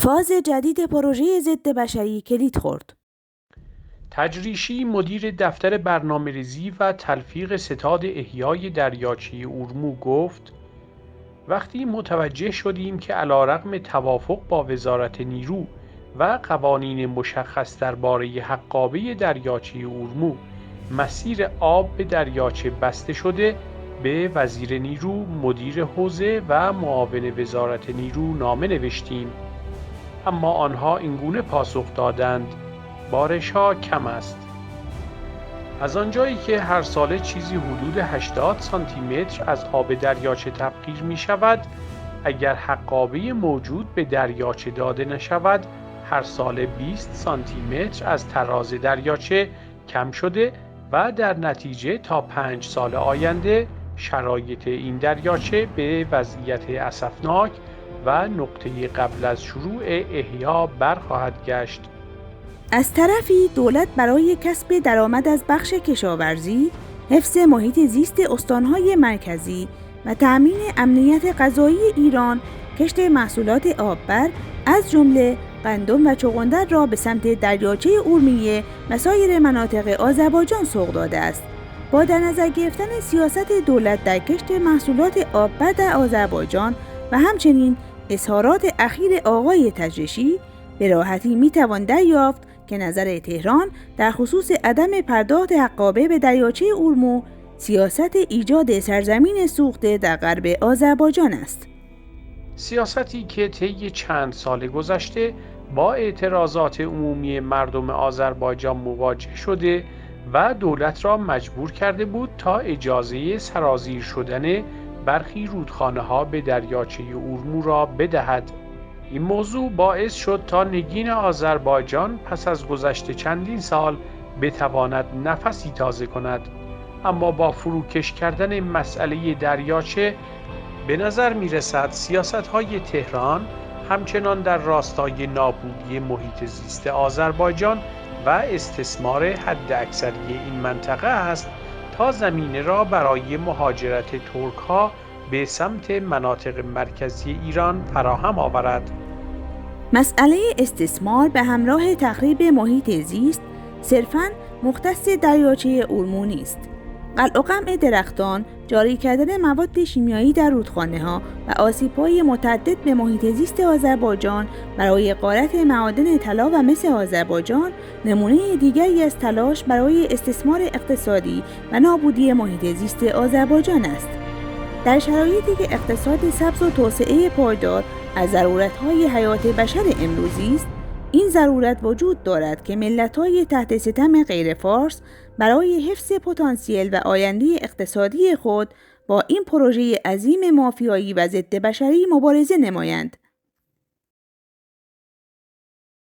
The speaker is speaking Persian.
فاز جدید پروژه ضد بشری کلید خورد. تجریشی مدیر دفتر برنامه‌ریزی و تلفیق ستاد احیای دریاچه اورمو گفت: وقتی متوجه شدیم که علیرغم توافق با وزارت نیرو و قوانین مشخص درباره حقابه دریاچه اورمو مسیر آب به دریاچه بسته شده، به وزیر نیرو، مدیر حوزه و معاون وزارت نیرو نامه نوشتیم، اما آنها اینگونه پاسخ دادند: بارش‌ها کم است. از آنجایی که هر ساله چیزی حدود 80 سانتی متر از آب دریاچه تبخیر می شود، اگر حقابه موجود به دریاچه داده نشود، هر ساله 20 سانتی متر از تراز دریاچه کم شده و در نتیجه تا 5 سال آینده شرایط این دریاچه به وضعیت اسفناک و نقطه قبل از شروع احیا برخواهد گشت. از طرفی دولت برای کسب درآمد از بخش کشاورزی، حفظ محیط زیست استانهای مرکزی و تأمین امنیت غذایی ایران، کشت محصولات آببر از جمله گندم و چغندر را به سمت دریاچه اورمیه و سایر مناطق آذربایجان سوق داده است. با در نظر گرفتن سیاست دولت در کشت محصولات آببر در آذربایجان و همچنین اظهارات اخیر آقای تجریشی، به راحتی میتوان دریافت که نظر تهران در خصوص عدم پرداخت حقابه به دریاچه اورمو سیاست ایجاد سرزمین سوخته در غرب آذربایجان است. سیاستی که طی چند سال گذشته با اعتراضات عمومی مردم آذربایجان مواجه شده و دولت را مجبور کرده بود تا اجازه سرازیر شدن برخی رودخانه‌ها به دریاچه اورمو را بدهد. این موضوع باعث شد تا نگین آذربایجان پس از گذشت چندین سال بتواند نفسی تازه کند، اما با فروکش کردن مسئله دریاچه به نظر می رسد سیاست‌های تهران همچنان در راستای نابودی محیط زیست آذربایجان و استثمار حداکثری این منطقه است تا زمینه را برای مهاجرت ترک‌ها به سمت مناطق مرکزی ایران فراهم آورد. مسئله استثمار به همراه تخریب محیط زیست صرفاً مختص دریاچه اورمو نیست. قلع و قمع درختان، جاری کردن مواد شیمیایی در رودخانه‌ها و آسیب‌های متعدد به محیط زیست آذربایجان برای غارت معادن طلا و مس آذربایجان نمونه دیگری از تلاش برای استثمار اقتصادی و نابودی محیط زیست آذربایجان است. در شرایطی که اقتصاد سبز و توسعه پایدار از ضرورت‌های حیات بشر امروزی است، این ضرورت وجود دارد که ملت‌های تحت ستم غیر فارس برای حفظ پتانسیل و آینده اقتصادی خود با این پروژه عظیم مافیایی و ضد بشری مبارزه نمایند.